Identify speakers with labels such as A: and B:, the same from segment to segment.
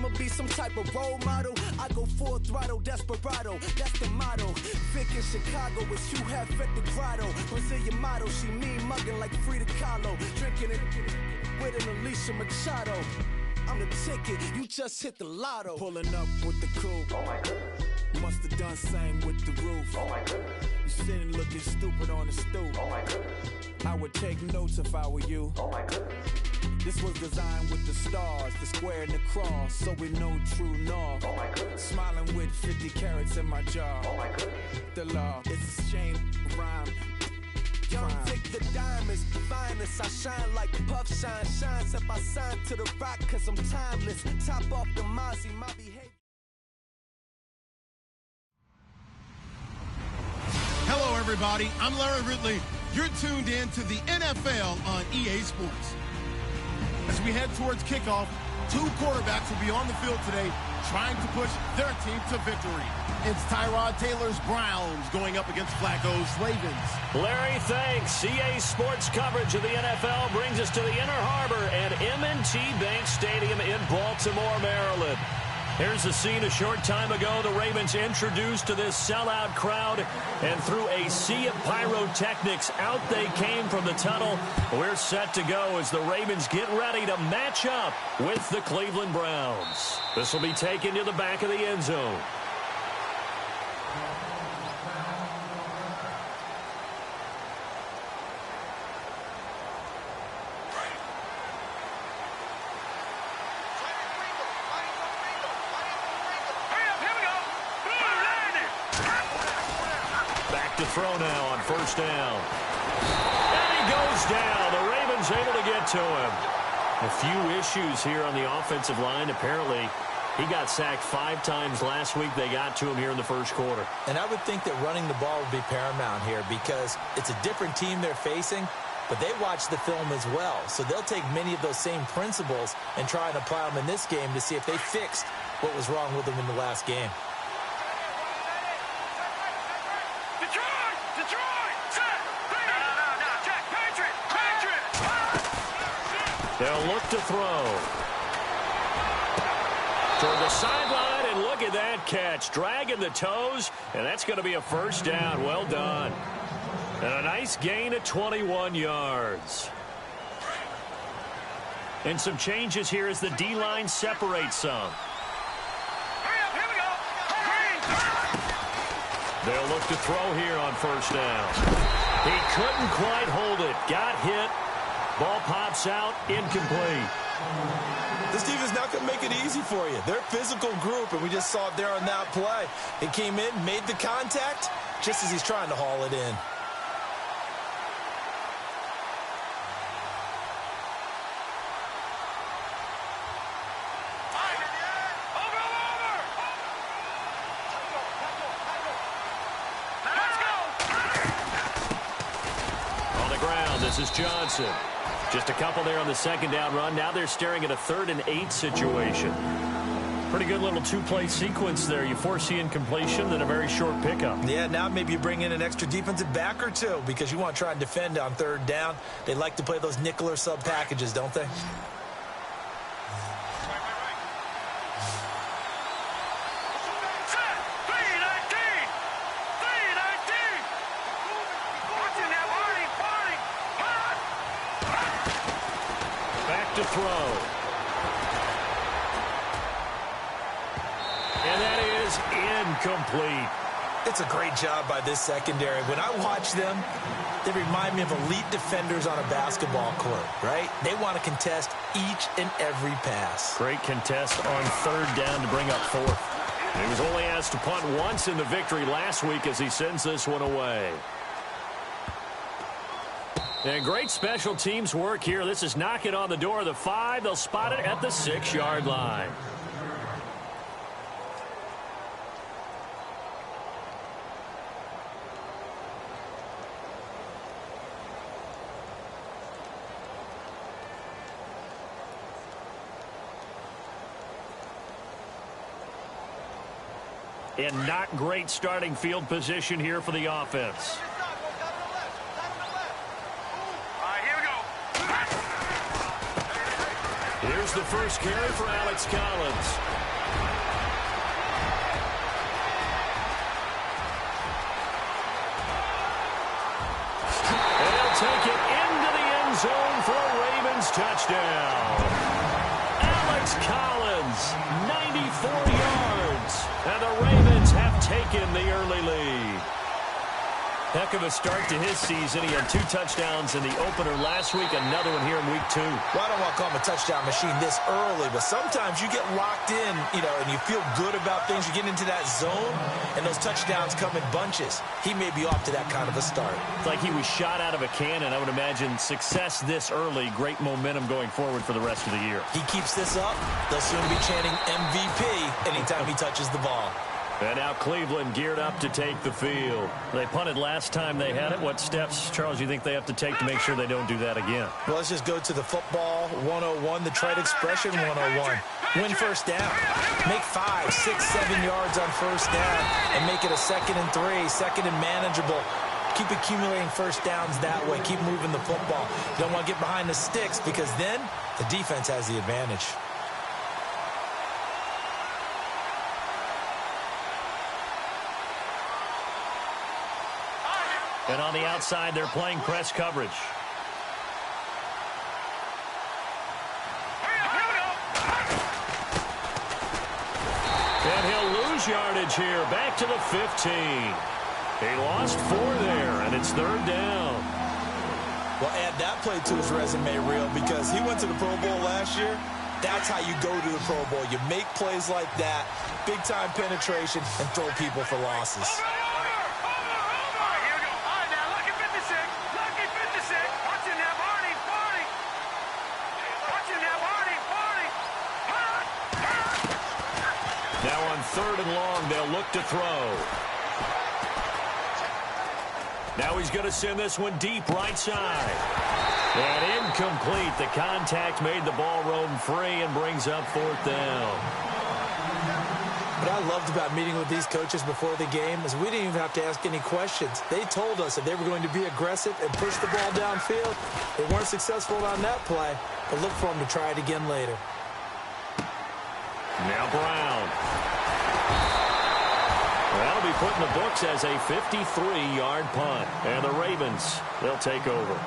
A: I'ma be some type of role model. I go full throttle, desperado, that's the motto. Vic in Chicago is Hugh Hef at the grotto. Brazilian model, she mean mugging like Frida Kahlo. Drinking it with an Alicia Machado. I'm the ticket, you just hit the lotto. Pulling up with the coupe.
B: Oh my goodness.
A: Must have done same with the roof.
B: Oh my goodness.
A: You sitting looking stupid on the stoop.
B: Oh my goodness.
A: I would take notes if I were you.
B: Oh my goodness.
A: This was designed with the stars, the square and the cross, so we know true north.
B: Oh my goodness.
A: Smiling with 50 carats in my jaw.
B: Oh my goodness.
A: The law, it's a shame, rhyme. Young Vic, the diamonds, finest. I shine like Puff Shine shines. If I sign to the rock, cause I'm timeless. Top off the Mozzie, my behavior.
C: Hello, everybody. I'm Larry Ridley. You're tuned in to the NFL on EA Sports. As we head towards kickoff, two quarterbacks will be on the field today trying to push their team to victory. It's Tyrod Taylor's Browns going up against Flacco's Ravens.
D: Larry, thanks. EA Sports coverage of the NFL brings us to the Inner Harbor at M&T Bank Stadium in Baltimore, Maryland. Here's the scene a short time ago. The Ravens introduced to this sellout crowd, and through a sea of pyrotechnics, out they came from the tunnel. We're set to go as the Ravens get ready to match up with the Cleveland Browns. This will be taken to the back of the end zone. Throw now on first down. And he goes down. The Ravens able to get to him. A few issues here on the offensive line. Apparently, he got sacked 5 times last week. They got to him here in the first quarter.
E: And I would think that running the ball would be paramount here because it's a different team they're facing, but they watch the film as well. So they'll take many of those same principles and try and apply them in this game to see if they fixed what was wrong with them in the last game.
D: They'll look to throw. Toward the sideline, and look at that catch. Dragging the toes, and that's going to be a first down. Well done. And a nice gain of 21 yards. And some changes here as the D-line separates some. They'll look to throw here on first down. He couldn't quite hold it. Got hit. Ball pops out, incomplete.
E: This team is not going to make it easy for you. They're a physical group, and we just saw it there on that play. It came in, made the contact, just as he's trying to haul it in.
D: On the ground, this is Johnson. Just a couple there on the second down run. Now they're staring at a 3rd and 8 situation. Pretty good little two-play sequence there. You foresee incompletion, then a very short pickup.
E: Yeah, now maybe you bring in an extra defensive back or two because you want to try and defend on 3rd down. They like to play those nickel or sub packages, don't they?
D: To throw. And that is incomplete.
E: It's a great job by this secondary. When I watch them, they remind me of elite defenders on a basketball court, right? They want to contest each and every pass.
D: Great contest on 3rd down to bring up 4th. He was only asked to punt once in the victory last week as he sends this one away. And great special teams work here. This is knocking on the door of the 5. They'll spot it at the 6-yard line. And not great starting field position here for the offense. Here's the first carry for Alex Collins. It's Collins, 94 yards. And the Ravens have taken the early lead. Heck of a start to his season. He had 2 touchdowns in the opener last week, another one here in week 2.
E: Well, I don't want to call him a touchdown machine this early, but sometimes you get locked in, and you feel good about things. You get into that zone, and those touchdowns come in bunches. He may be off to that kind of a start.
D: It's like he was shot out of a cannon. I would imagine success this early, great momentum going forward for the rest of the year.
E: He keeps this up, they'll soon be chanting MVP anytime he touches the ball.
D: And now Cleveland geared up to take the field. They punted last time they had it. What steps, Charles, you think they have to take to make sure they don't do that again?
E: Well, let's just go to the football 101, the trade expression 101. Win first down. Make 5, 6, 7 yards on first down and make it a 2nd and 3, 2nd and manageable. Keep accumulating first downs that way. Keep moving the football. You don't want to get behind the sticks because then the defense has the advantage.
D: And on the outside, they're playing press coverage. And he'll lose yardage here. Back to the 15. He lost 4 there, and it's 3rd down.
E: Well, add that play to his resume reel because he went to the Pro Bowl last year. That's how you go to the Pro Bowl. You make plays like that, big-time penetration, and throw people for losses.
D: Now on 3rd and long, they'll look to throw. Now he's going to send this one deep right side. And incomplete. The contact made the ball roam free and brings up 4th down.
E: What I loved about meeting with these coaches before the game is we didn't even have to ask any questions. They told us that they were going to be aggressive and push the ball downfield. They weren't successful on that play, but look for them to try it again later.
D: Now Brown. That'll be put in the books as a 53-yard punt. And the Ravens, they'll take over.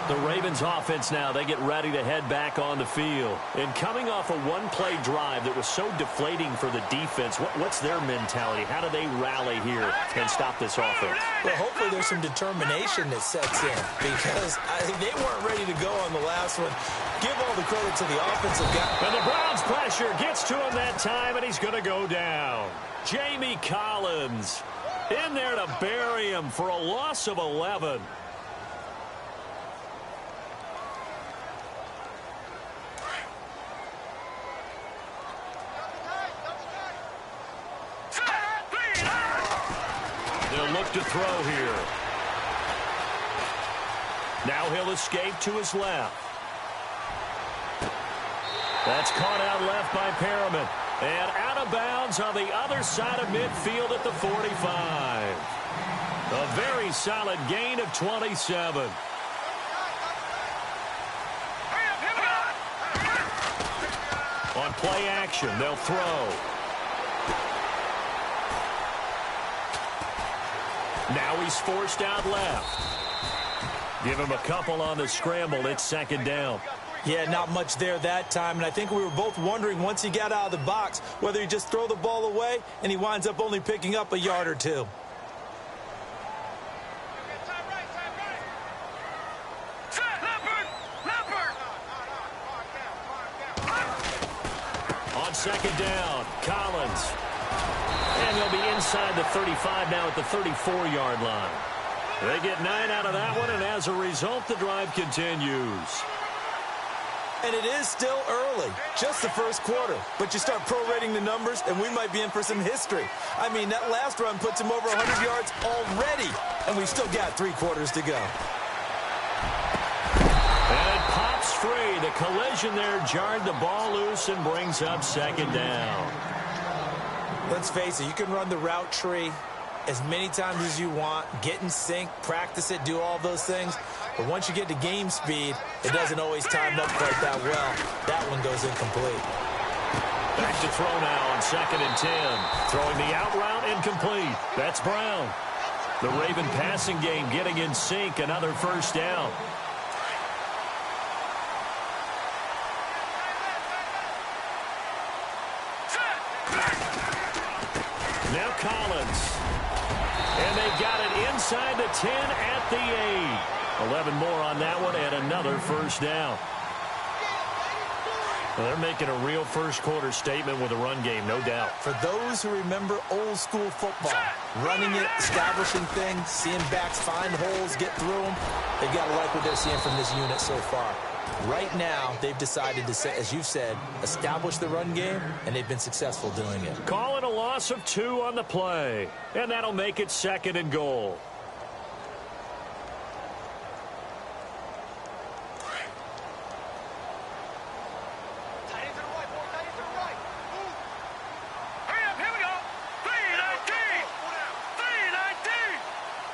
D: The Ravens offense now, they get ready to head back on the field. And coming off a one-play drive that was so deflating for the defense, what's their mentality? How do they rally here and stop this offense?
E: Well, hopefully there's some determination that sets in because they weren't ready to go on the last one. Give all the credit to the offensive guy.
D: And the Browns pressure gets to him that time, and he's going to go down. Jamie Collins in there to bury him for a loss of 11. They'll look to throw here. Now he'll escape to his left. That's caught out left by Perriman. And out of bounds on the other side of midfield at the 45. A very solid gain of 27. On play action, they'll throw. Now he's forced out left. Give him a couple on the scramble. It's 2nd down.
E: Yeah, not much there that time, and I think we were both wondering once he got out of the box whether he just throw the ball away, and he winds up only picking up a yard or 2.
D: On 2nd down, Collins. And they'll be inside the 35 now at the 34-yard line. They get 9 out of that one, and as a result, the drive continues.
E: And it is still early, just the first quarter. But you start prorating the numbers, and we might be in for some history. I mean, that last run puts him over 100 yards already, and we've still got 3 quarters to go.
D: And it pops free. The collision there jarred the ball loose and brings up 2nd down.
E: Let's face it, you can run the route tree as many times as you want, get in sync, practice it, do all those things. But once you get to game speed, it doesn't always time up quite that well. That one goes incomplete.
D: Back to throw now on 2nd and 10. Throwing the out route incomplete. That's Brown. The Raven passing game getting in sync. Another 1st down. Now Collins. And they got it inside the 10 at the 8. 11 more on that one and another first down. Well, they're making a real first-quarter statement with a run game, no doubt.
E: For those who remember old-school football, running it, establishing things, seeing backs find holes, get through them, they've got to like what they're seeing from this unit so far. Right now, they've decided to, as you've said, establish the run game, and they've been successful doing it.
D: Call it a loss of 2 on the play, and that'll make it 2nd and goal.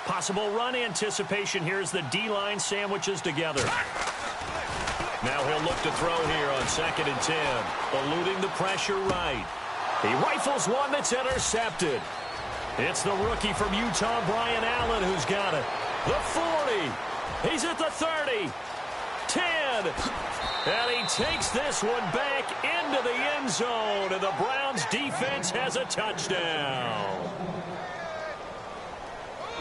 D: Possible run anticipation here as the D-line sandwiches together. Now he'll look to throw here on 2nd and 10, eluding the pressure right. He rifles one that's intercepted. It's the rookie from Utah, Brian Allen, who's got it. The 40. He's at the 30. 10. And he takes this one back into the end zone, and the Browns defense has a touchdown.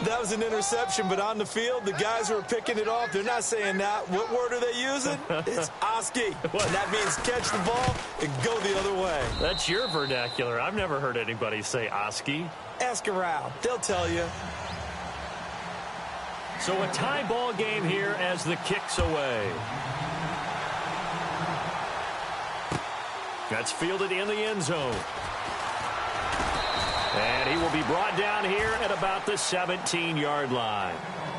E: That was an interception, but on the field, the guys who are picking it off, they're not saying that. What word are they using? It's Oski. And that means catch the ball and go the other way.
D: That's your vernacular. I've never heard anybody say Oski.
E: Ask around. They'll tell you.
D: So a tie ball game here as the kick's away. That's fielded in the end zone. And he will be brought down here at about the 17-yard line.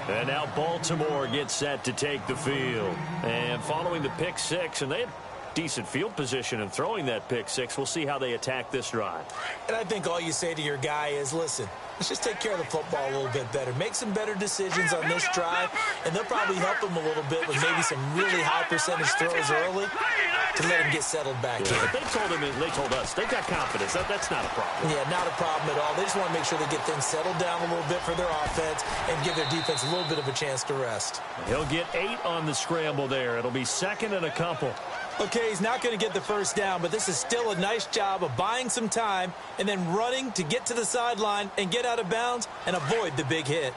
D: And now Baltimore gets set to take the field. And following the pick six, and they had decent field position in throwing that pick six, we'll see how they attack this drive.
E: And I think all you say to your guy is, listen, let's just take care of the football a little bit better. Make some better decisions on this drive, and they'll probably help him a little bit with maybe some really high percentage throws early to let him get settled back in.
D: But they told us they've got confidence. That's not a problem.
E: Yeah, not a problem at all. They just want to make sure they get things settled down a little bit for their offense and give their defense a little bit of a chance to rest.
D: He'll get 8 on the scramble there. It'll be 2nd and a couple.
E: Okay, he's not going to get the first down, but this is still a nice job of buying some time and then running to get to the sideline and get out of bounds and avoid the big hit.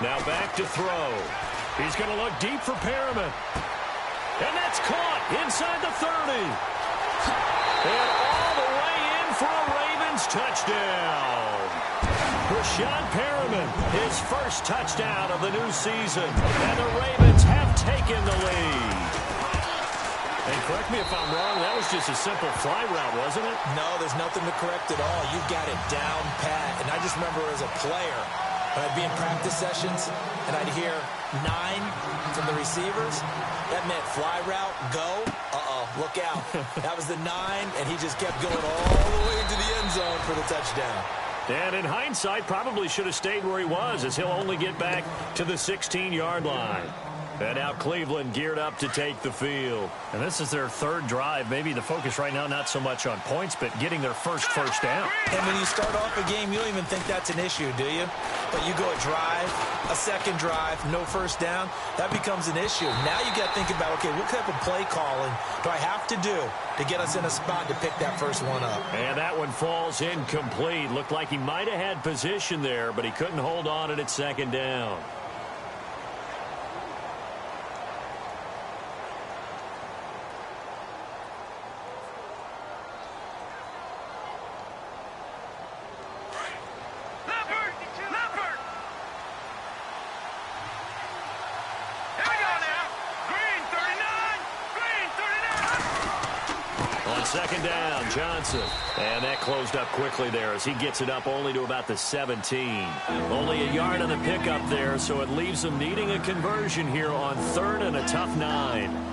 D: Now back to throw. He's going to look deep for Perriman. And that's caught inside the 30. And all the way in for a Ravens touchdown. Rashad Perriman, his first touchdown of the new season. And the Ravens have taken the lead. And correct me if I'm wrong, that was just a simple fly route, wasn't it?
E: No, there's nothing to correct at all. You've got it down pat. And I just remember as a player, when I'd be in practice sessions and I'd hear 9 from the receivers, that meant fly route, go, look out. That was the 9, and he just kept going all the way into the end zone for the touchdown.
D: And in hindsight, probably should have stayed where he was, as he'll only get back to the 16-yard line. And now Cleveland geared up to take the field. And this is their 3rd drive. Maybe the focus right now not so much on points, but getting their first down.
E: And when you start off a game, you don't even think that's an issue, do you? But you go a drive, a second drive, no first down, that becomes an issue. Now you got to think about, okay, what type of play calling do I have to do to get us in a spot to pick that first one up?
D: And that one falls incomplete. Looked like he might have had position there, but he couldn't hold on it at 2nd down. Second down, Johnson. And that closed up quickly there as he gets it up only to about the 17. Only a yard on the pickup there, so it leaves them needing a conversion here on 3rd and a tough 9.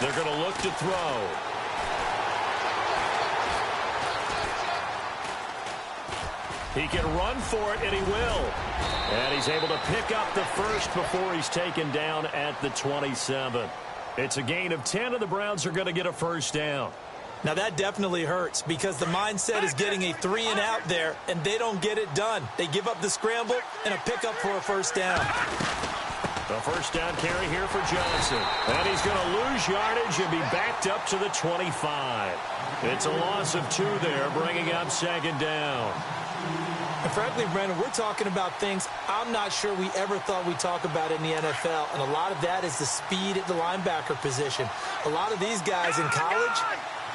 D: They're going to look to throw. He can run for it, and he will. And he's able to pick up the first before he's taken down at the 27. It's a gain of 10, and the Browns are going to get a first down.
E: Now, that definitely hurts because the mindset is getting a 3-and-out there, and they don't get it done. They give up the scramble and a pickup for a first down.
D: The first down carry here for Johnson. And he's going to lose yardage and be backed up to the 25. It's a loss of 2 there, bringing up second down.
E: And frankly, Brandon, we're talking about things I'm not sure we ever thought we'd talk about in the NFL, and a lot of that is the speed at the linebacker position. A lot of these guys in college,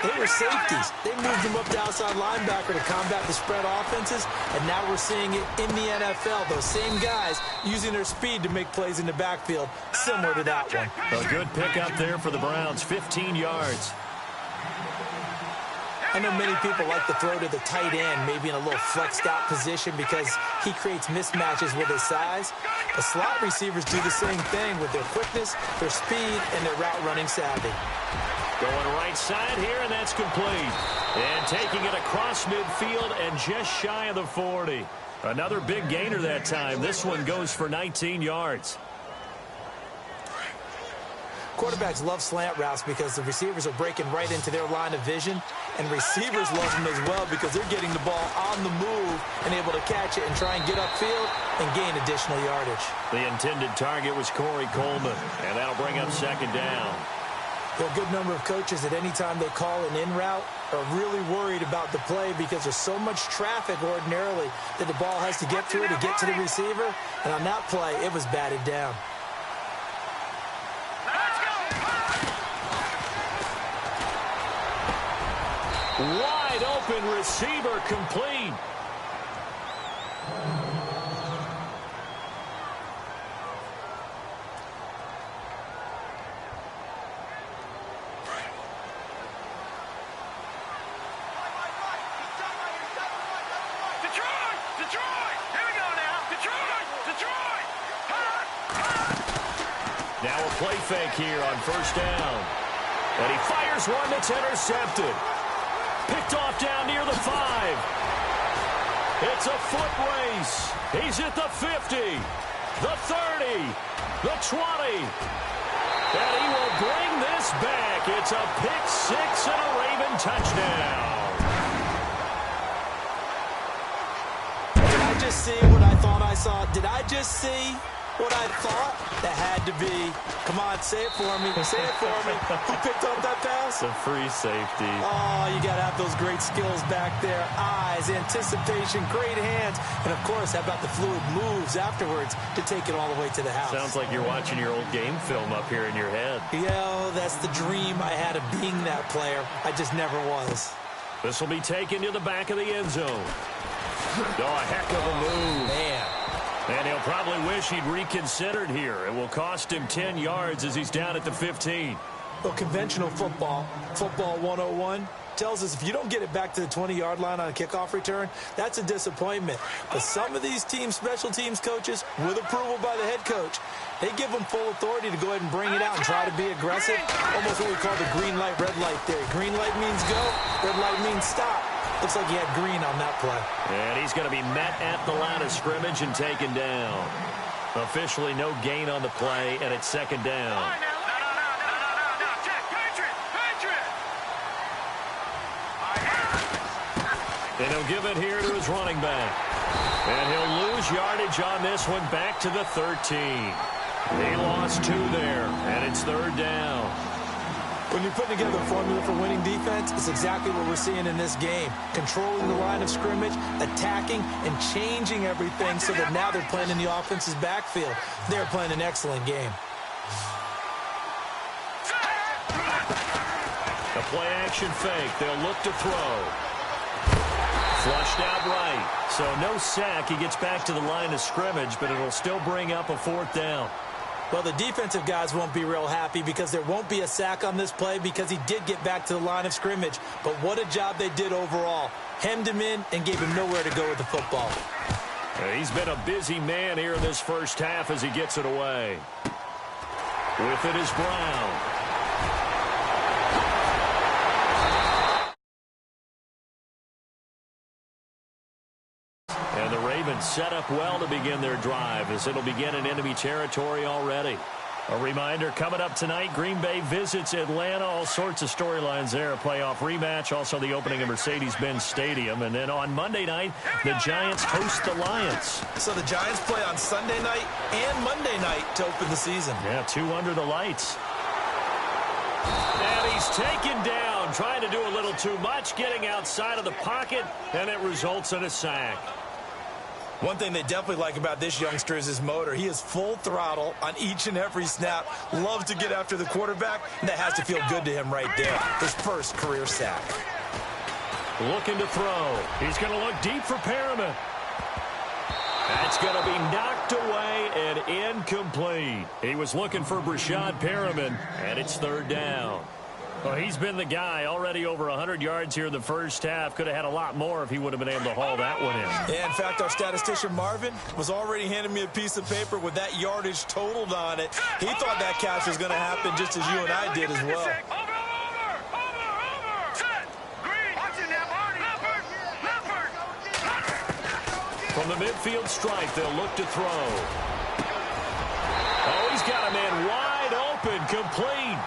E: they were safeties. They moved them up to outside linebacker to combat the spread offenses, and now we're seeing it in the NFL. Those same guys using their speed to make plays in the backfield, similar to that one.
D: A good pickup there for the Browns, 15 yards.
E: I know many people like to throw to the tight end, maybe in a little flexed out position because he creates mismatches with his size. The slot receivers do the same thing with their quickness, their speed, and their route running savvy.
D: Going right side here, and that's complete. And taking it across midfield and just shy of the 40. Another big gainer that time. This one goes for 19 yards.
E: Quarterbacks love slant routes because the receivers are breaking right into their line of vision, and receivers love them as well because they're getting the ball on the move and able to catch it and try and get upfield and gain additional yardage.
D: The intended target was Corey Coleman, and that'll bring up second down.
E: There are a good number of coaches at any time they call an in route are really worried about the play because there's so much traffic ordinarily that the ball has to get through to get to the receiver, and on that play, it was batted down.
D: Wide open receiver complete. Now a play fake here on first down. And he fires one that's intercepted. Picked off down near the 5. It's a foot race. He's at the 50, the 30, the 20. And he will bring this back. It's a pick 6 and a Raven touchdown.
E: Did I just see what I thought I saw? Did I just see what I thought? That had to be. Come on, say it for me. Say it for me. Who picked up that pass?
D: The free safety.
E: Oh, you got to have those great skills back there. Eyes, anticipation, great hands. And, of course, how about the fluid moves afterwards to take it all the way to the house?
D: Sounds like you're watching your old game film up here in your head.
E: Yeah, that's the dream I had of being that player. I just never was.
D: This will be taken to the back of the end zone. Oh, a heck of a move.
E: Man.
D: And he'll probably wish he'd reconsidered here. It will cost him 10 yards as he's down at the 15.
E: Well, conventional football 101, tells us if you don't get it back to the 20-yard line on a kickoff return, that's a disappointment. But some of these teams, special teams coaches, with approval by the head coach, they give them full authority to go ahead and bring it out and try to be aggressive. Almost what we call the green light, red light theory. Green light means go, red light means stop. Looks like he had green on that play.
D: And he's going to be met at the line of scrimmage and taken down. Officially no gain on the play, and it's second down. And he'll give it here to his running back. And he'll lose yardage on this one back to the 13. He lost 2 there, and it's third down.
E: When you're putting together a formula for winning defense, it's exactly what we're seeing in this game. Controlling the line of scrimmage, attacking, and changing everything so that now they're playing in the offense's backfield. They're playing an excellent game.
D: A play-action fake. They'll look to throw. Flushed out right. So no sack. He gets back to the line of scrimmage, but it'll still bring up a fourth down.
E: Well, the defensive guys won't be real happy because there won't be a sack on this play because he did get back to the line of scrimmage. But what a job they did overall. Hemmed him in and gave him nowhere to go with the football.
D: He's been a busy man here in this first half as he gets it away. With it is Brown. Ravens set up well to begin their drive as it'll begin in enemy territory already. A reminder, coming up tonight, Green Bay visits Atlanta. All sorts of storylines there. A playoff rematch, also the opening of Mercedes-Benz Stadium. And then on Monday night, the Giants host the Lions.
E: So the Giants play on Sunday night and Monday night to open the season.
D: Yeah, 2 under the lights. And he's taken down, trying to do a little too much, getting outside of the pocket, and it results in a sack.
E: One thing they definitely like about this youngster is his motor. He is full throttle on each and every snap. Loves to get after the quarterback, and that has to feel good to him right there. His first career sack.
D: Looking to throw. He's going to look deep for Perriman. That's going to be knocked away and incomplete. He was looking for Brashad Perriman, and it's 3rd down. Well, he's been the guy, already over 100 yards here in the first half. Could have had a lot more if he would have been able to haul that one in.
E: Yeah, in fact, our statistician Marvin was already handing me a piece of paper with that yardage totaled on it. He thought that catch was going to happen just as you and I did as well.
D: From the midfield stripe, they'll look to throw. Oh, he's got a man wide open, complete.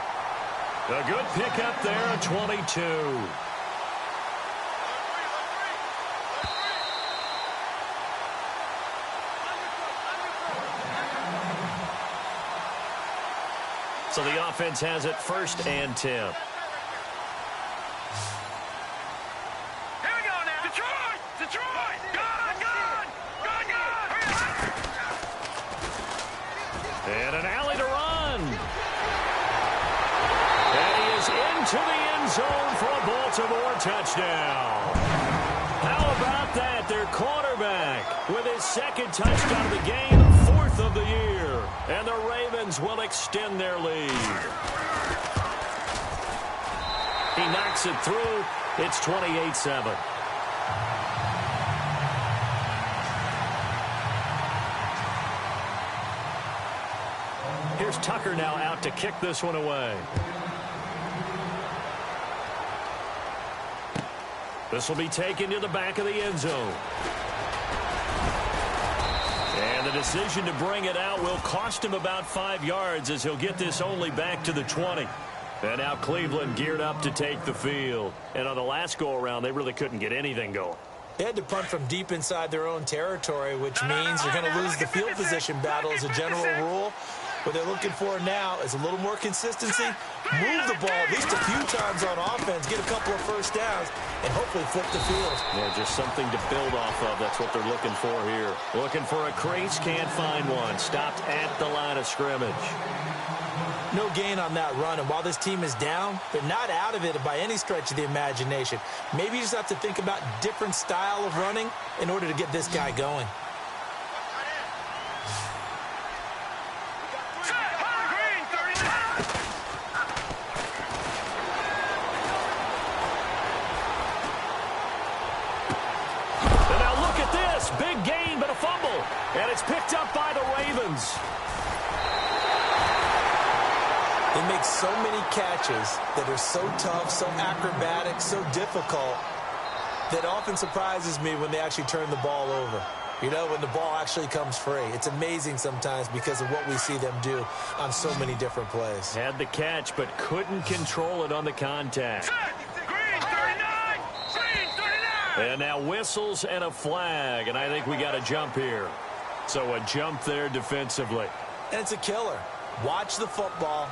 D: A good pickup there at 22. So the offense has it 1st and 10.
B: Here we go now. Detroit! Detroit! Gone! Gone! Gone! Gone!
D: And an alley to run. And he is into the end zone for a Baltimore touchdown. How about that? Their quarterback with his 2nd touchdown of the game, 4th of the year. And the Ravens will extend their lead. He knocks it through. It's 28-7. Here's Tucker now out to kick this one away. This will be taken to the back of the end zone. And the decision to bring it out will cost him about 5 yards as he'll get this only back to the 20. And now Cleveland geared up to take the field. And on the last go-around, they really couldn't get anything going.
E: They had to punt from deep inside their own territory, which means they're going to lose the field position battle as a general rule. What they're looking for now is a little more consistency, move the ball at least a few times on offense, get a couple of first downs, and hopefully flip the field.
D: Yeah, just something to build off of. That's what they're looking for here. Looking for a crease, can't find one. Stopped at the line of scrimmage.
E: No gain on that run, and while this team is down, they're not out of it by any stretch of the imagination. Maybe you just have to think about different style of running in order to get this guy going.
D: Big gain, but a fumble. And it's picked up by the Ravens.
E: They make so many catches that are so tough, so acrobatic, so difficult, that often surprises me when they actually turn the ball over. You know, when the ball actually comes free. It's amazing sometimes because of what we see them do on so many different plays.
D: Had the catch, but couldn't control it on the contact.
B: Green 39! Green 39!
D: And now whistles and a flag, and I think we got a jump here. So a jump there defensively.
E: And it's a killer. Watch the football.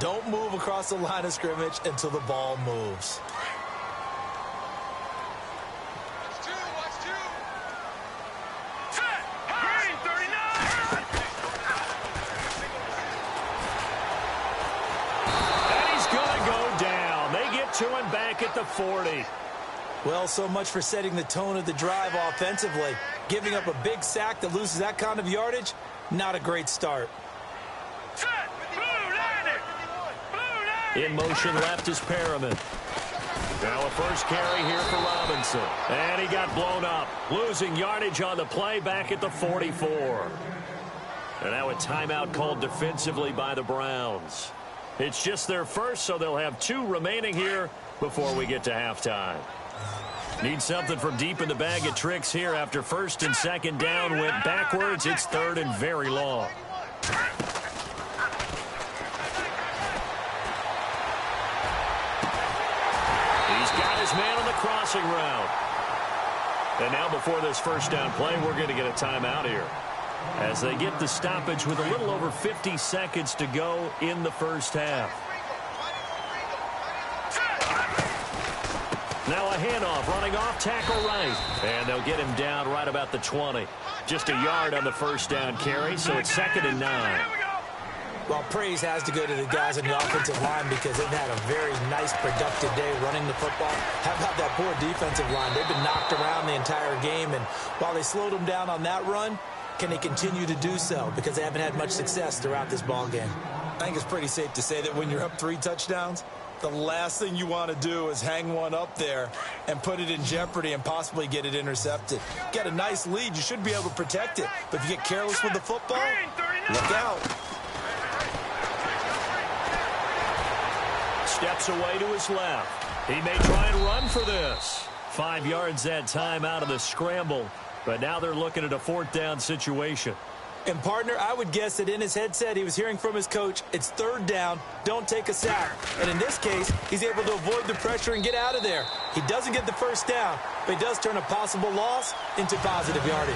E: Don't move across the line of scrimmage until the ball moves.
D: To him back at the 40.
E: Well, so much for setting the tone of the drive offensively. Giving up a big sack that loses that kind of yardage, not a great start.
D: In motion left is Perriman. Now a first carry here for Robinson. And he got blown up. Losing yardage on the play back at the 44. And now a timeout called defensively by the Browns. It's just their first, so they'll have 2 remaining here before we get to halftime. Need something from deep in the bag of tricks here after first and second down went backwards. It's third and very long. He's got his man on the crossing route. And now before this first down play, we're going to get a timeout here, as they get the stoppage with a little over 50 seconds to go in the first half. Now a handoff, running off, tackle right. And they'll get him down right about the 20. Just a yard on the first down carry, so it's 2nd and 9.
E: Well, praise has to go to the guys on the offensive line because they've had a very nice, productive day running the football. How about that poor defensive line? They've been knocked around the entire game, and while they slowed them down on that run, can they continue to do so? Because they haven't had much success throughout this ball game.
F: I think it's pretty safe to say that when you're up 3 touchdowns, the last thing you want to do is hang one up there and put it in jeopardy and possibly get it intercepted. Get a nice lead, you should be able to protect it. But if you get careless with the football, look out.
D: Steps away to his left. He may try and run for this. 5 yards that time out of the scramble. But now they're looking at a 4th down situation.
E: And, partner, I would guess that in his headset he was hearing from his coach, it's 3rd down, don't take a sack. And in this case, he's able to avoid the pressure and get out of there. He doesn't get the first down, but he does turn a possible loss into positive yardage.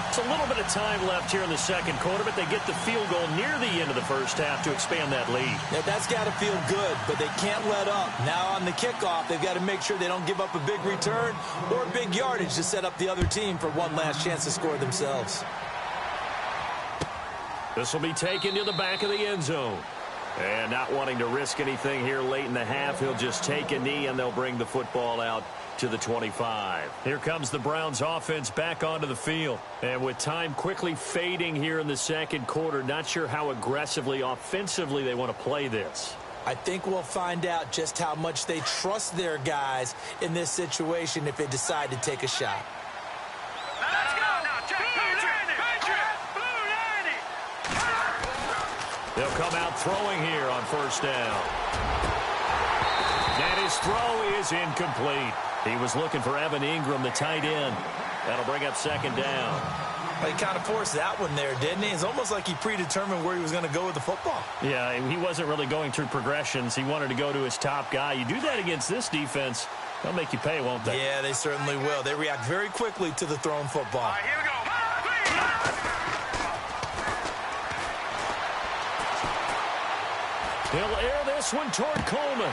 D: It's a little bit of time left here in the second quarter, but they get the field goal near the end of the first half to expand that lead.
E: Yeah, that's got to feel good, but they can't let up. Now on the kickoff, they've got to make sure they don't give up a big return or big yardage to set up the other team for one last chance to score themselves.
D: This will be taken to the back of the end zone. And not wanting to risk anything here late in the half, he'll just take a knee and they'll bring the football out to the 25. Here comes the Browns offense back onto the field. And with time quickly fading here in the second quarter, not sure how aggressively, offensively they want to play this.
E: I think we'll find out just how much they trust their guys in this situation if they decide to take a shot.
D: They'll come out throwing here on first down. And his throw is incomplete. He was looking for Evan Ingram, the tight end. That'll bring up 2nd down.
F: Well, he kind of forced that one there, didn't he? It's almost like he predetermined where he was going to go with the football.
D: Yeah, he wasn't really going through progressions. He wanted to go to his top guy. You do that against this defense, they'll make you pay, won't they?
F: Yeah, they certainly will. They react very quickly to the thrown football.
B: All right, here we go.
D: He'll air this one toward Coleman.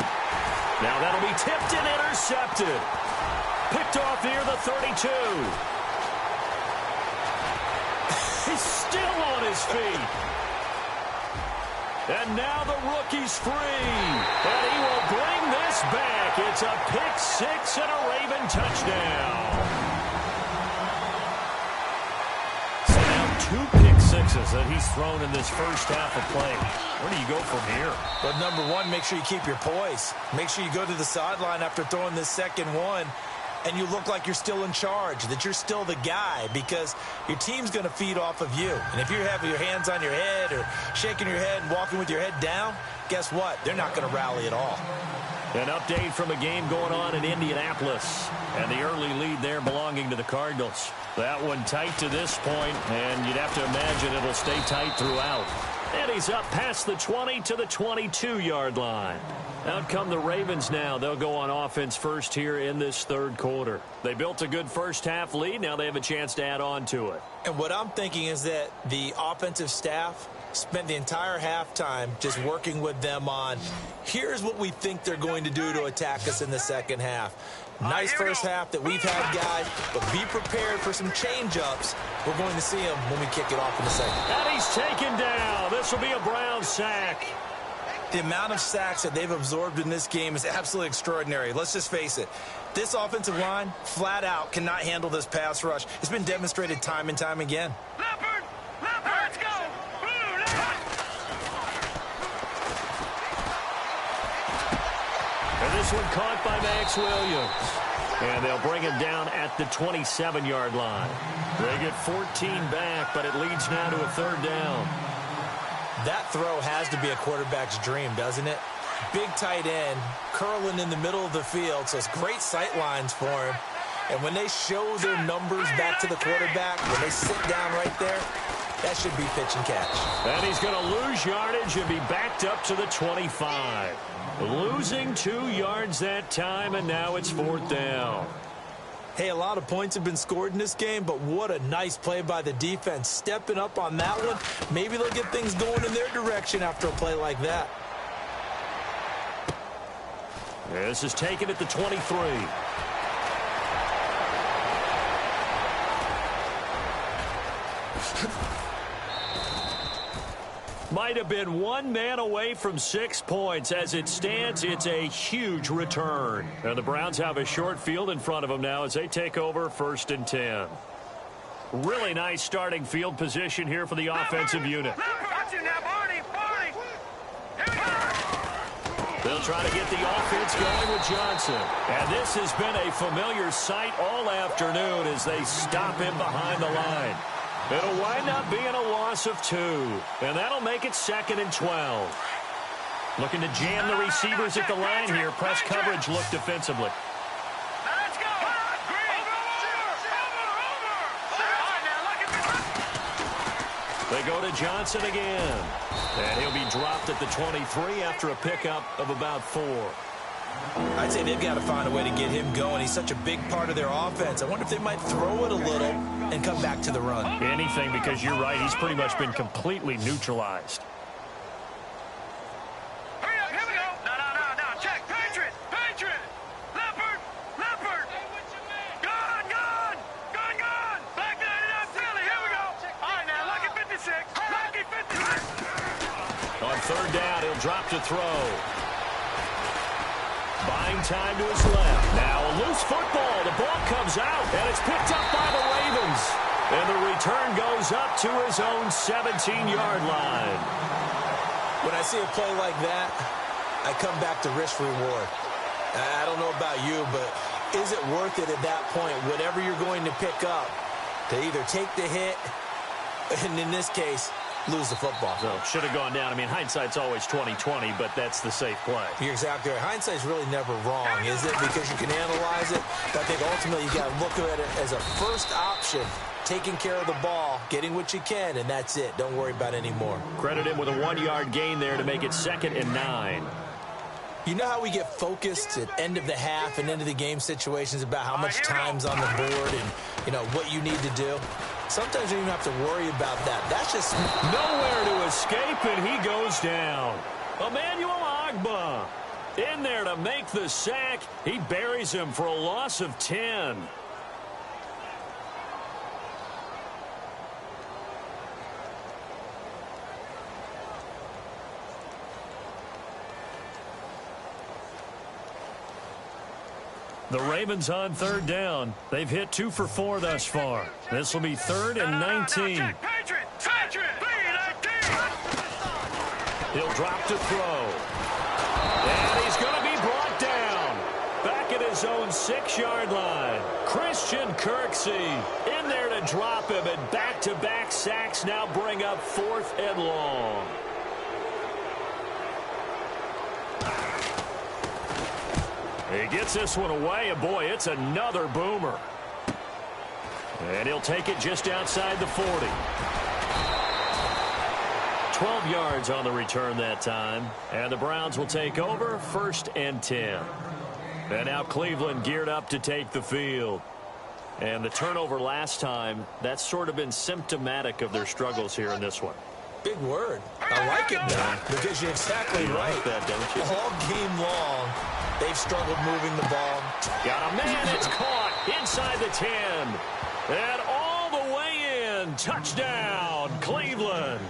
D: Now that'll be tipped and intercepted. Picked off near the 32. He's still on his feet. And now the rookie's free. And he will bring this back. It's a pick 6 and a Raven touchdown. So now 2 pick sixes that he's thrown in this first half of play. Where do you go from here?
F: But number one, make sure you keep your poise. Make sure you go to the sideline after throwing this second one, and you look like you're still in charge, that you're still the guy, because your team's going to feed off of you. And if you're having your hands on your head or shaking your head and walking with your head down, guess what? They're not going to rally at all.
D: An update from a game going on in Indianapolis, and the early lead there belonging to the Cardinals. That one tight to this point, and you'd have to imagine it'll stay tight throughout. And he's up past the 20 to the 22-yard line. Out come the Ravens now. They'll go on offense first here in this third quarter. They built a good first half lead. Now they have a chance to add on to it.
E: And what I'm thinking is that the offensive staff spent the entire halftime just working with them on, here's what we think they're going to do to attack us in the second half. Nice first half that we've had, guys, but be prepared for some change-ups. We're going to see them when we kick it off in the second.
D: And he's taken down. This will be a Brown sack.
F: The amount of sacks that they've absorbed in this game is absolutely extraordinary. Let's just face it. This offensive line, flat out, cannot handle this pass rush. It's been demonstrated time and time again.
B: Leopard, let's go. Blue, Leopard.
D: And this one caught by Max Williams. And they'll bring him down at the 27-yard line. They get 14 back, but it leads now to a third down.
E: That throw has to be a quarterback's dream, doesn't it? Big tight end, curling in the middle of the field, so it's great sight lines for him. And when they show their numbers back to the quarterback, when they sit down right there, that should be pitch and catch.
D: And he's going to lose yardage and be backed up to the 25. Losing 2 yards that time, and now it's 4th down.
E: Hey, a lot of points have been scored in this game, but what a nice play by the defense. Stepping up on that one, maybe they'll get things going in their direction after a play like that.
D: This is taken at the 23. Might have been 1 man away from 6 points. As it stands, it's a huge return. And the Browns have a short field in front of them now as they take over 1st and 10. Really nice starting field position here for the offensive unit. They'll try to get the offense going with Johnson. And this has been a familiar sight all afternoon as they stop him behind the line. It'll wind up being a loss of 2. And that'll make it 2nd and 12. Looking to jam the receivers at the line here. Press coverage look defensively.
B: Let's go.
D: They go to Johnson again. And he'll be dropped at the 23 after a pickup of about 4.
E: I'd say they've got to find a way to get him going. He's such a big part of their offense. I wonder if they might throw it a little and come back to the run.
D: Anything, because you're right. He's pretty much been completely neutralized.
B: Hurry up, here we go. No. Check. Patriot. Leopard. Gone. Back 99 Philly. Here we go. All right, now, lucky 56. Lucky 56.
D: On 3rd down, he'll drop to throw. Buying time to his left. Now a loose football. The ball comes out, and it's picked up by the Ravens. And the return goes up to his own 17-yard line.
E: When I see a play like that, I come back to risk-reward. I don't know about you, but is it worth it at that point, whatever you're going to pick up, to either take the hit, and in this case, lose the football?
D: So should have gone down. I mean, hindsight's always 20/20, but that's the safe play.
E: You're exactly right. Hindsight's really never wrong, is it? Because you can analyze it. But I think ultimately you got to look at it as a first option, taking care of the ball, getting what you can, and that's it. Don't worry about any more.
D: Credit him with a 1-yard gain there to make it 2nd and 9.
E: You know how we get focused at end of the half and into the game situations about how much time's on the board and, you know, what you need to do? Sometimes you don't even have to worry about that. That's just
D: nowhere to escape, and he goes down. Emmanuel Ogbah in there to make the sack. He buries him for a loss of 10. The Ravens on 3rd down. They've hit 2 for 4 thus far. This will be 3rd and 19.
B: Patriot.
D: He'll drop to throw. And he's going to be brought down. Back at his own 6-yard line. Christian Kirksey in there to drop him. And back-to-back sacks now bring up 4th and long. He gets this one away, and boy, it's another boomer. And he'll take it just outside the 40. 12 yards on the return that time. And the Browns will take over 1st and 10. And now Cleveland geared up to take the field. And the turnover last time, that's sort of been symptomatic of their struggles here in this one.
E: big word. I like it now because you're exactly right.
D: Like that, don't you?
E: All game long, they've struggled moving the ball.
D: Got a man. It's caught inside the 10. And all the way in. Touchdown, Cleveland.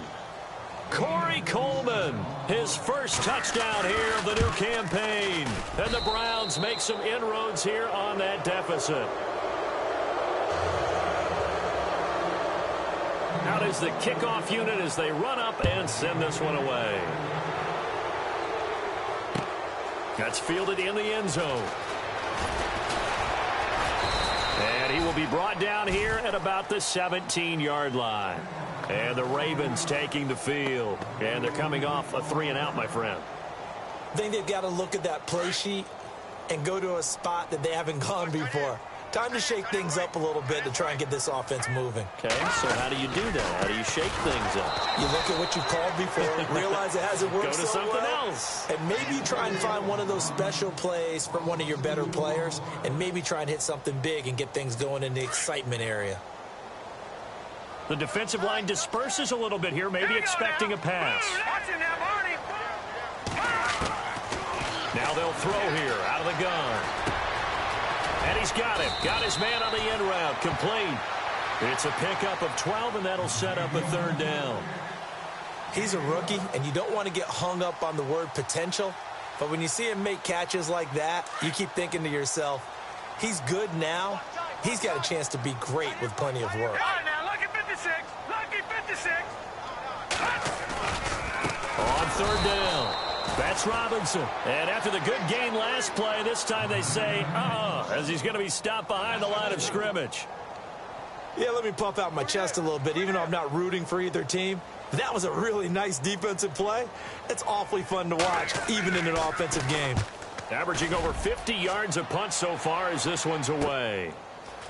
D: Corey Coleman, his first touchdown here of the new campaign. And the Browns make some inroads here on that deficit. Out is the kickoff unit as they run up and send this one away. That's fielded in the end zone. And he will be brought down here at about the 17-yard line. And the Ravens taking the field. And they're coming off a 3-and-out, my friend.
E: I think they've got to look at that play sheet and go to a spot that they haven't gone before. Time to shake things up a little bit to try and get this offense moving.
D: Okay, so how do you do that? How do you shake things up?
E: You look at what you've called before, realize it hasn't worked
D: Go to
E: so
D: something
E: well,
D: else.
E: and maybe try and find one of those special plays from one of your better players, and maybe try and hit something big and get things going in the excitement area.
D: The defensive line disperses a little bit here, maybe expecting a pass.
B: Watch it now, Barney.
D: Now they'll throw here out of the gun. And he's got him. Got his man on the end route. Complete. It's a pickup of 12, and that'll set up a third down.
E: He's a rookie, and you don't want to get hung up on the word potential. But when you see him make catches like that, you keep thinking to yourself, he's good now. He's got a chance to be great with plenty of work.
B: All right, now, lucky 56. Lucky 56.
D: On third down, that's Robinson. And after the good game last play, this time they say, as he's going to be stopped behind the line of scrimmage.
E: Yeah, let me puff out my chest a little bit, even though I'm not rooting for either team. That was a really nice defensive play. It's awfully fun to watch, even in an offensive game.
D: Averaging over 50 yards a punt so far as this one's away.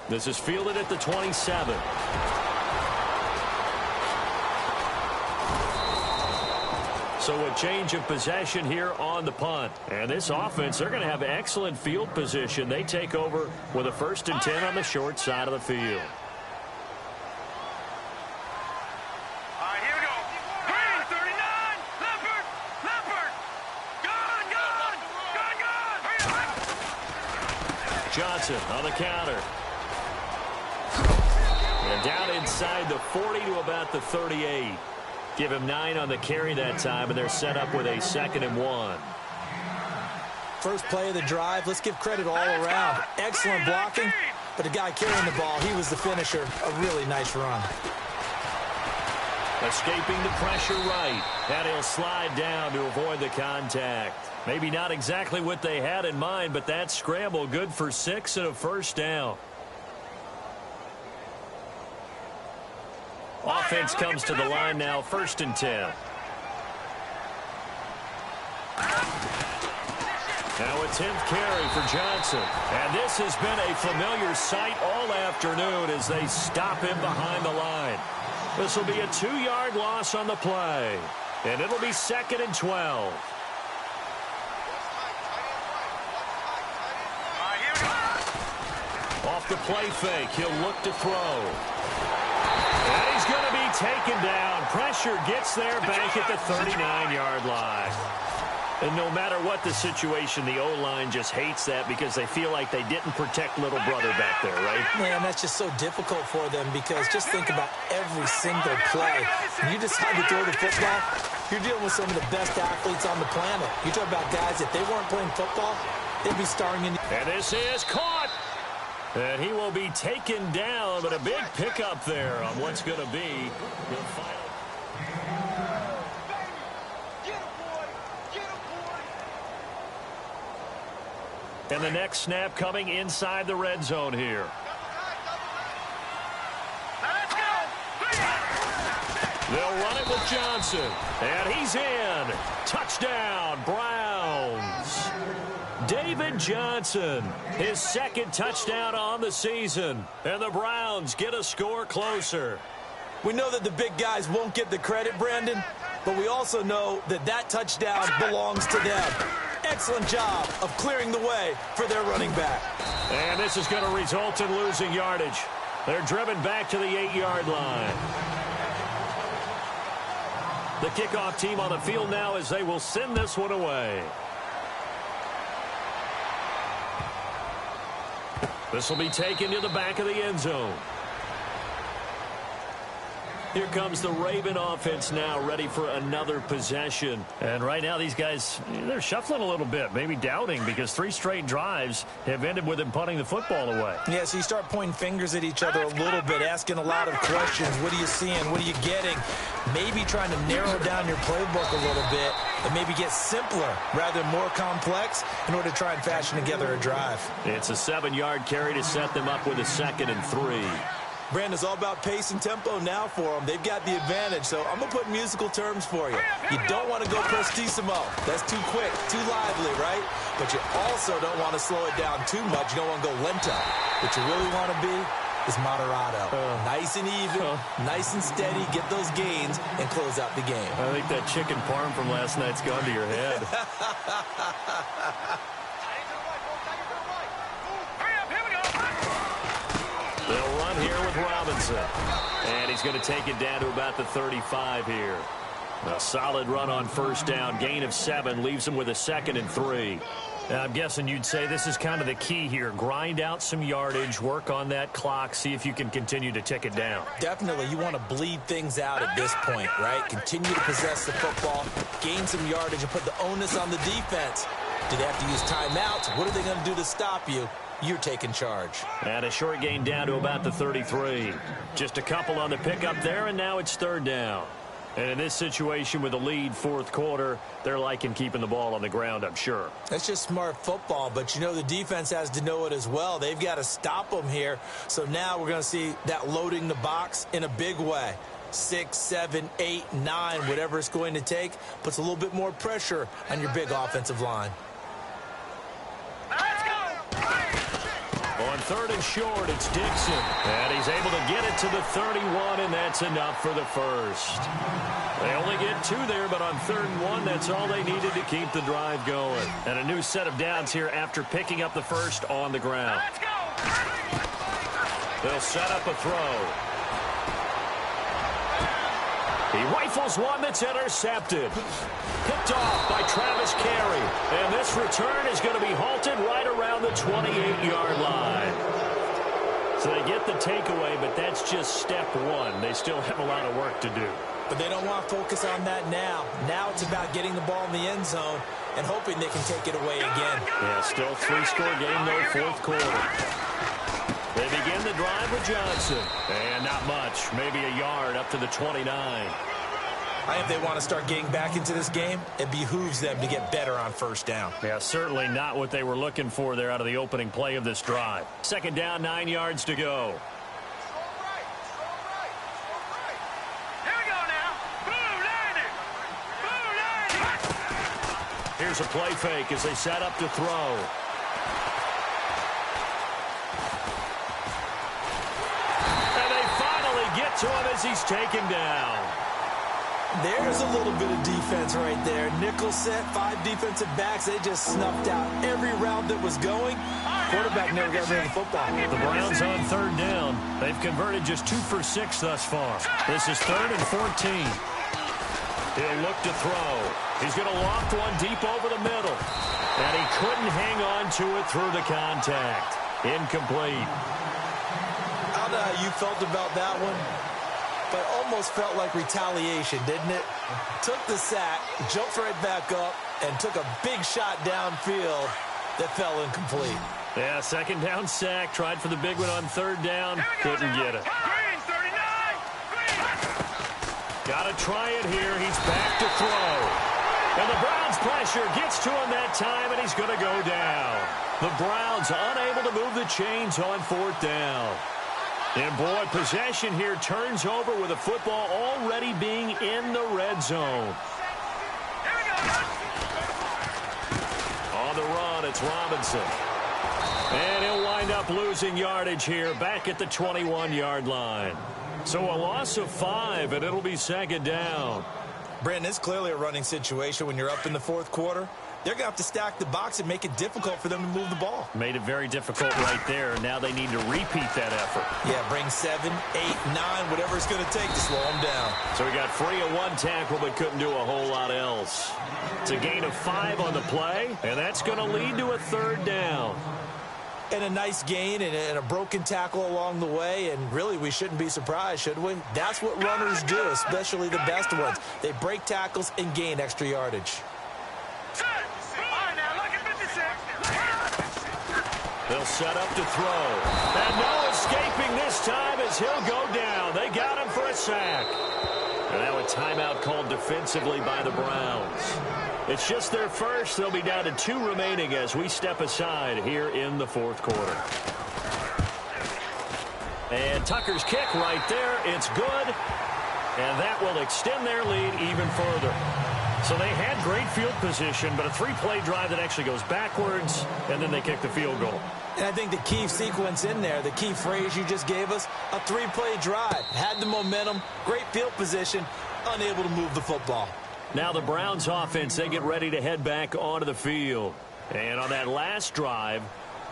D: This is fielded at the 27. So a change of possession here on the punt. And this offense, they're going to have excellent field position. They take over with a 1st and 10 on the short side of the field.
B: All right, here we go. Green, 39. Leopard. Leopard. Gun.
D: Johnson on the counter. And down inside the 40 to about the 38. Give him 9 on the carry that time, and they're set up with a 2nd and 1.
E: First play of the drive, let's give credit all around. Excellent blocking, but the guy carrying the ball, he was the finisher. A really nice run.
D: Escaping the pressure right, and he'll slide down to avoid the contact. Maybe not exactly what they had in mind, but that scramble good for 6 and a 1st down. Offense comes to the line now, 1st and 10. Now a 10th carry for Johnson. And this has been a familiar sight all afternoon as they stop him behind the line. This will be a 2-yard loss on the play. And it'll be 2nd and 12.
B: All right, here we go.
D: Off the play fake, he'll look to throw. And he's going to be taken down. Pressure gets there back at the 39-yard line. And no matter what the situation, the O-line just hates that because they feel like they didn't protect little brother back there, right?
E: Man, that's just so difficult for them because just think about every single play. When you decide to throw the football, you're dealing with some of the best athletes on the planet. You talk about guys, if they weren't playing football, they'd be starring in.
D: And this is caught. And he will be taken down, but a big pickup there on what's going to be the final. And the next snap coming inside the red zone here. They'll run it with Johnson. And he's in. Touchdown, Browns. David Johnson, his 2nd touchdown on the season. And the Browns get a score closer.
E: We know that the big guys won't get the credit, Brandon, but we also know that that touchdown belongs to them. Excellent job of clearing the way for their running back.
D: And this is going to result in losing yardage. They're driven back to the 8-yard line. The kickoff team on the field now as they will send this one away. This will be taken to the back of the end zone. Here comes the Raven offense now, ready for another possession. And right now, these guys, they're shuffling a little bit, maybe doubting, because 3 straight drives have ended with them punting the football away.
E: Yeah, so you start pointing fingers at each other a little bit, asking a lot of questions. What are you seeing? What are you getting? Maybe trying to narrow down your playbook a little bit and maybe get simpler rather than more complex in order to try and fashion together a drive.
D: It's a 7-yard carry to set them up with a 2nd and 3.
E: Brandon's all about pace and tempo now for them. They've got the advantage, so I'm going to put musical terms for you. You don't want to go prestissimo. That's too quick, too lively, right? but you also don't want to slow it down too much. You don't want to go lento. What you really want to be is moderato. Nice and even, nice and steady, get those gains, and close out the game.
D: I think that chicken parm from last night's gone to your head. They'll run here with Robinson. And he's going to take it down to about the 35 here. A solid run on first down. Gain of 7 leaves him with a 2nd and 3. Now, I'm guessing you'd say this is kind of the key here. Grind out some yardage, work on that clock, see if you can continue to tick it down.
E: Definitely. You want to bleed things out at this point, right? Continue to possess the football, gain some yardage, and put the onus on the defense. Do they have to use timeouts? What are they going to do to stop you? You're taking charge.
D: And a short gain down to about the 33. Just a couple on the pickup there, and now it's 3rd down. And in this situation with a lead 4th quarter, they're liking keeping the ball on the ground, I'm sure.
E: That's just smart football, but you know the defense has to know it as well. They've got to stop them here. So now we're going to see that loading the box in a big way. 6, 7, 8, 9, whatever it's going to take, puts a little bit more pressure on your big offensive line.
D: On 3rd and short, it's Dixon. And he's able to get it to the 31, and that's enough for the first. They only get 2 there, but on 3rd and 1, that's all they needed to keep the drive going. And a new set of downs here after picking up the first on the ground. They'll set up a throw. He rifles one that's intercepted. Picked off by Travis Carey. And this return is going to be halted right around the 28-yard line. So they get the takeaway, but that's just step 1. They still have a lot of work to do.
E: But they don't want to focus on that now. Now it's about getting the ball in the end zone and hoping they can take it away again.
D: Yeah, still 3-score game, though, 4th quarter. They begin the drive with Johnson. And not much, maybe a yard up to the 29.
E: I think if they want to start getting back into this game, it behooves them to get better on first down.
D: Yeah, certainly not what they were looking for there out of the opening play of this drive. 2nd down, 9 yards to go.
B: Here we go now. Blue landing. Blue landing.
D: Here's a play fake as they set up to throw. Get to him as he's taken down.
E: There's a little bit of defense right there. Nickel set, 5 defensive backs. They just snuffed out every round that was going. Quarterback never got rid of the football.
D: The Browns on 3rd down. They've converted just 2 for 6 thus far. This is 3rd and 14. He'll look to throw. He's going to loft one deep over the middle. And he couldn't hang on to it through the contact. Incomplete.
E: I don't know how you felt about that one, but almost felt like retaliation, didn't it? Took the sack, jumped right back up, and took a big shot downfield that fell incomplete.
D: Yeah, 2nd down sack. Tried for the big one on 3rd down. Couldn't get it.
B: Green, 39.
D: Got to try it here. He's back to throw. And the Browns pressure gets to him that time, and he's going to go down. The Browns unable to move the chains on 4th down. And, boy, possession here turns over with the football already being in the red zone. On the run, it's Robinson. And he'll wind up losing yardage here back at the 21-yard line. So a loss of 5, and it'll be 2nd down.
E: Brandon, it's clearly a running situation when you're up in the 4th quarter. They're going to have to stack the box and make it difficult for them to move the ball.
D: Made it very difficult right there. Now they need to repeat that effort.
E: Yeah, bring 7, 8, 9, whatever it's going to take to slow them down.
D: So he got free of 1 tackle but couldn't do a whole lot else. It's a gain of 5 on the play, and that's going to lead to a 3rd down.
E: And a nice gain and a broken tackle along the way, and really we shouldn't be surprised, should we? That's what runners do, especially the best ones. They break tackles and gain extra yardage.
D: They'll set up to throw. And no escaping this time as he'll go down. They got him for a sack. And now a timeout called defensively by the Browns. It's just their first. They'll be down to 2 remaining as we step aside here in the 4th quarter. And Tucker's kick right there. It's good. And that will extend their lead even further. So they had great field position, but a three-play drive that actually goes backwards, and then they kick the field goal.
E: And I think the key sequence in there, the key phrase you just gave us, a three-play drive. Had the momentum, great field position, unable to move the football.
D: Now the Browns offense, they get ready to head back onto the field. And on that last drive,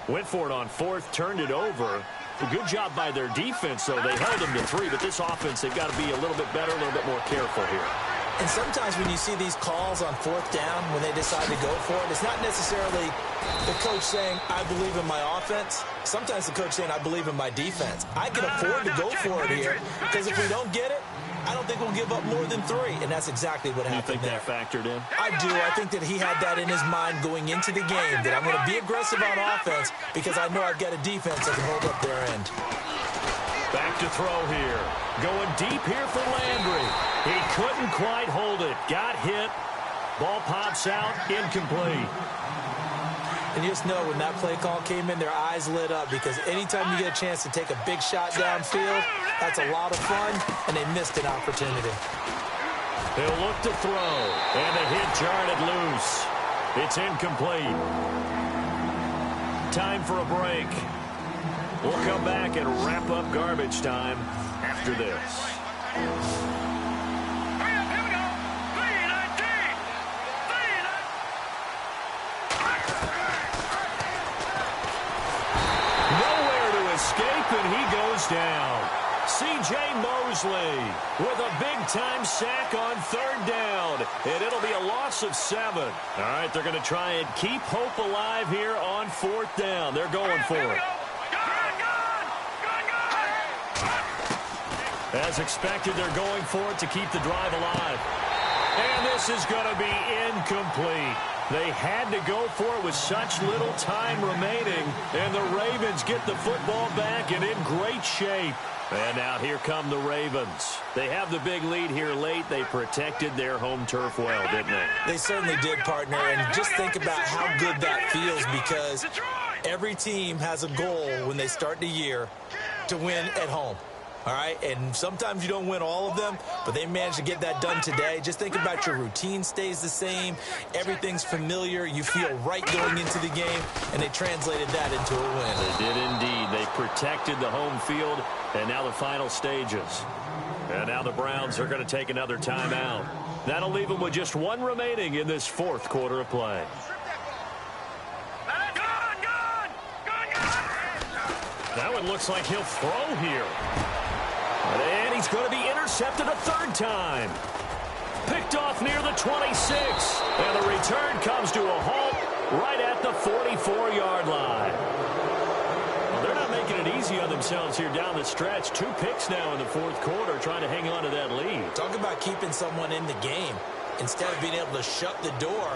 D: went for it on fourth, turned it over. A good job by their defense, though. They held them to 3, but this offense, they've got to be a little bit better, a little bit more careful here.
E: And sometimes when you see these calls on fourth down, when they decide to go for it, it's not necessarily the coach saying, I believe in my offense. Sometimes the coach saying, I believe in my defense. I can afford to go for it here, because if we don't get it, I don't think we'll give up more than 3, and that's exactly what happened there.
D: You think that factored in?
E: I do. I think that he had that in his mind going into the game, that I'm going to be aggressive on offense because I know I've got a defense that can hold up their end.
D: Back to throw here. Going deep here for Landry. He couldn't quite hold it. Got hit. Ball pops out. Incomplete.
E: And you just know when that play call came in, their eyes lit up because anytime you get a chance to take a big shot downfield, that's a lot of fun, and they missed an opportunity.
D: They'll look to throw, and the hit jarred it loose. It's incomplete. Time for a break. We'll come back and wrap up garbage time after this. And he goes down. C.J. Mosley with a big-time sack on third down. And it'll be a loss of 7. All right, they're going to try and keep hope alive here on fourth down. They're going for it. As expected, they're going for it to keep the drive alive. And this is going to be incomplete. They had to go for it with such little time remaining, and the Ravens get the football back and in great shape. And now here come the Ravens. They have the big lead here late. They protected their home turf well, didn't they?
E: They certainly did, partner, and just think about how good that feels because every team has a goal when they start the year to win at home. All right, and sometimes you don't win all of them, but they managed to get that done today. Just think about your routine stays the same. Everything's familiar. You feel right going into the game, and they translated that into a win.
D: They did indeed. They protected the home field, and now the final stages. And now the Browns are going to take another timeout. That'll leave them with just 1 remaining in this fourth quarter of play. That one looks like he'll throw here. And he's going to be intercepted a 3rd time. Picked off near the 26. And the return comes to a halt right at the 44-yard line. Well, they're not making it easy on themselves here down the stretch. 2 picks now in the fourth quarter trying to hang on to that lead.
E: Talk about keeping someone in the game. Instead of being able to shut the door,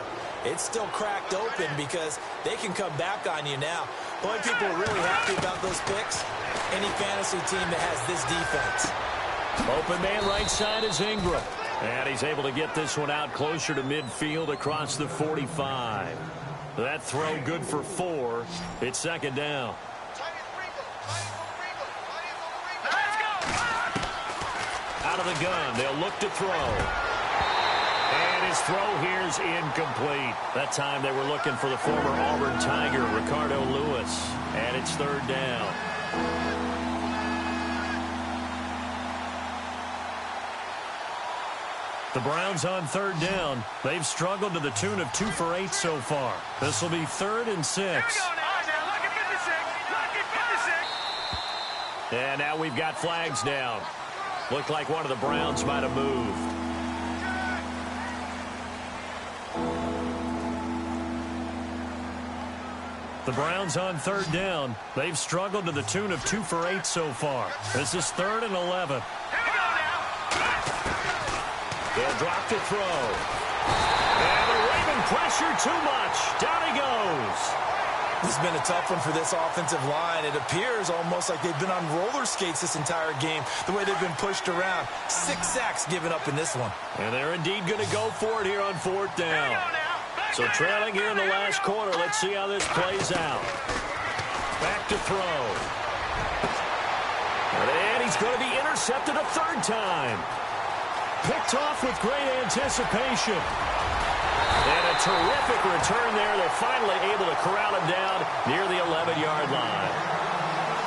E: it's still cracked open because they can come back on you now. The only people are really happy about those picks, any fantasy team that has this defense.
D: Open man right side is Ingram. And he's able to get this one out closer to midfield across the 45. That throw good for 4. It's 2nd down. Out of the gun. They'll look to throw. And his throw here's incomplete. That time they were looking for the former Auburn Tiger, Ricardo Lewis. And it's 3rd down. The Browns on 3rd down. They've struggled to the tune of 2 for 8 so far. This will be 3rd and 6. And now we've got flags down. Looked like one of the Browns might have moved. The Browns on 3rd down. They've struggled to the tune of 2 for 8 so far. This is 3rd and 11. They'll drop to throw. And the Raven pressure too much. Down he goes.
E: It's been a tough one for this offensive line. It appears almost like they've been on roller skates this entire game, the way they've been pushed around. 6 sacks given up in this one.
D: And they're indeed going to go for it here on 4th down. So trailing here in the last quarter. Let's see how this plays out. Back to throw. And he's going to be intercepted a 3rd time. picked off with great anticipation. And a terrific return there. They're finally able to corral him down near the 11-yard line.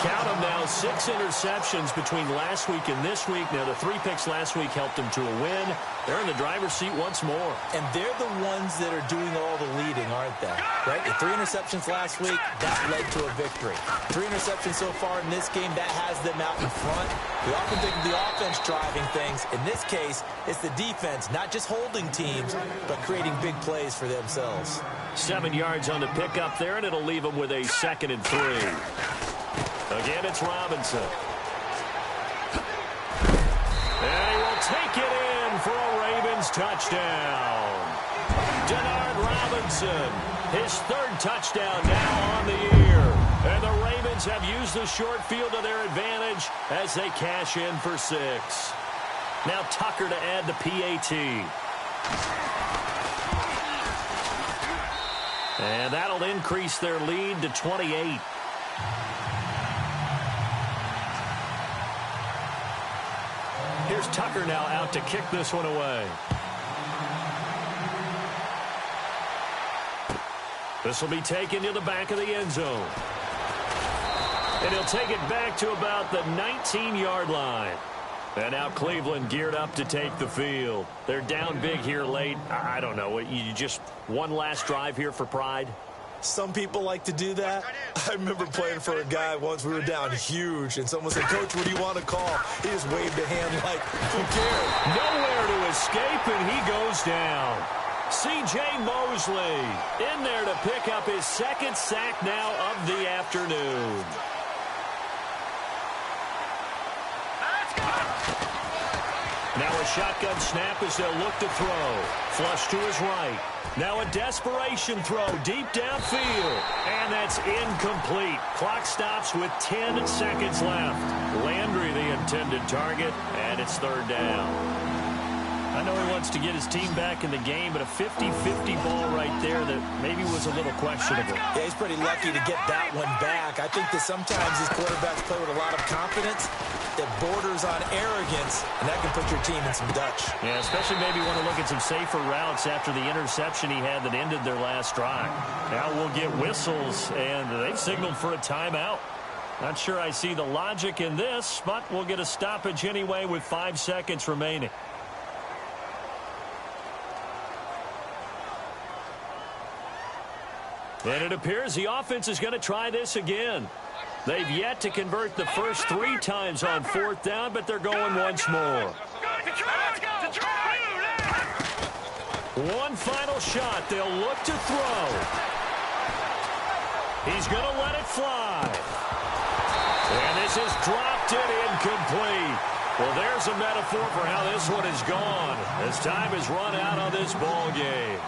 D: Count them now, 6 interceptions between last week and this week. Now, the 3 picks last week helped them to a win. They're in the driver's seat once more.
E: And they're the ones that are doing all the leading, aren't they? Right? The 3 interceptions last week, that led to a victory. 3 interceptions so far in this game, that has them out in front. We often think of the offense driving things. In this case, it's the defense, not just holding teams, but creating big plays for themselves.
D: 7 yards on the pickup there, and it'll leave them with a 2nd and 3. Again, it's Robinson. And he will take it in for a Ravens touchdown. Denard Robinson, his 3rd touchdown now on the year. And the Ravens have used the short field to their advantage as they cash in for 6. Now Tucker to add the PAT. And that'll increase their lead to 28. Here's Tucker now out to kick this one away. This will be taken to the back of the end zone. And he'll take it back to about the 19-yard line. And now Cleveland geared up to take the field. They're down big here late. I don't know. You just one last drive here for pride?
E: Some people like to do that. I remember playing for a guy once. We were down huge, and someone said, "Coach, what do you want to call?" He just waved a hand like, who cares?
D: Nowhere to escape, and he goes down. C.J. Mosley in there to pick up his 2nd sack now of the afternoon. Now a shotgun snap as they'll look to throw. Flush to his right. Now a desperation throw deep downfield. And that's incomplete. Clock stops with 10 seconds left. Landry the intended target, and it's 3rd down. I know he wants to get his team back in the game, but a 50-50 ball right there that maybe was a little questionable.
E: Yeah, he's pretty lucky to get that one back. I think that sometimes these quarterbacks play with a lot of confidence that borders on arrogance, and that can put your team in some Dutch.
D: Yeah, especially maybe want to look at some safer routes after the interception he had that ended their last drive. Now we'll get whistles, and they've signaled for a timeout. Not sure I see the logic in this, but we'll get a stoppage anyway with 5 seconds remaining. And it appears the offense is going to try this again. They've yet to convert the first 3 times on 4th down, but they're going once more. One final shot. They'll look to throw. He's going to let it fly. And this is dropped it incomplete. Well, there's a metaphor for how this one is gone as time has run out on this ball game.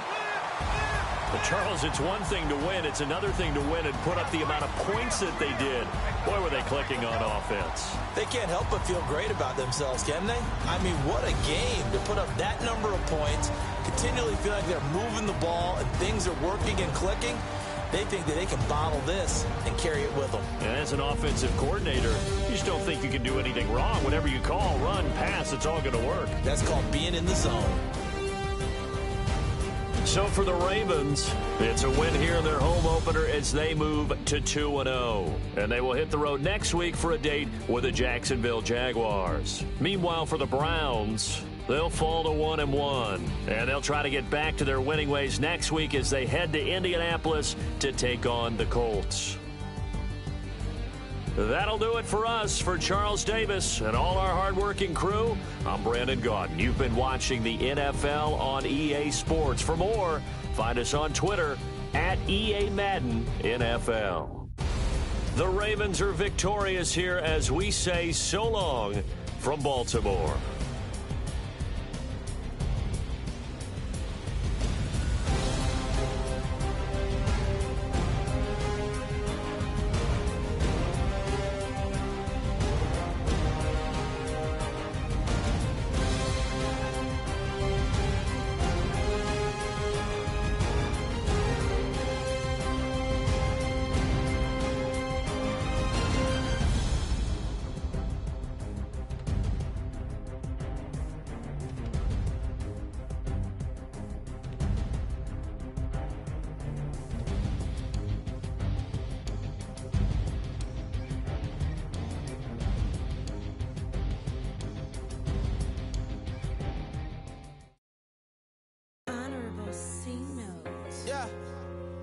D: But, Charles, it's one thing to win. It's another thing to win and put up the amount of points that they did. Boy, were they clicking on offense.
E: They can't help but feel great about themselves, can they? I mean, what a game to put up that number of points, continually feel like they're moving the ball and things are working and clicking. They think that they can bottle this and carry it with them.
D: And as an offensive coordinator, you just don't think you can do anything wrong. Whatever you call, run, pass, it's all going to work.
E: That's called being in the zone.
D: So for the Ravens, it's a win here in their home opener as they move to 2-0. And they will hit the road next week for a date with the Jacksonville Jaguars. Meanwhile, for the Browns, they'll fall to 1-1. And they'll try to get back to their winning ways next week as they head to Indianapolis to take on the Colts. That'll do it for us. For Charles Davis and all our hardworking crew, I'm Brandon Gaudin. You've been watching the NFL on EA Sports. For more, find us on Twitter at EA Madden NFL. The Ravens are victorious here as we say so long from Baltimore.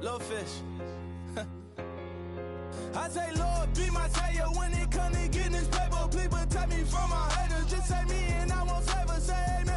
A: Little fish. I say, Lord, be my savior when it comes to getting this paper. Please protect me from my haters. Just say me and I won't save her. Say amen.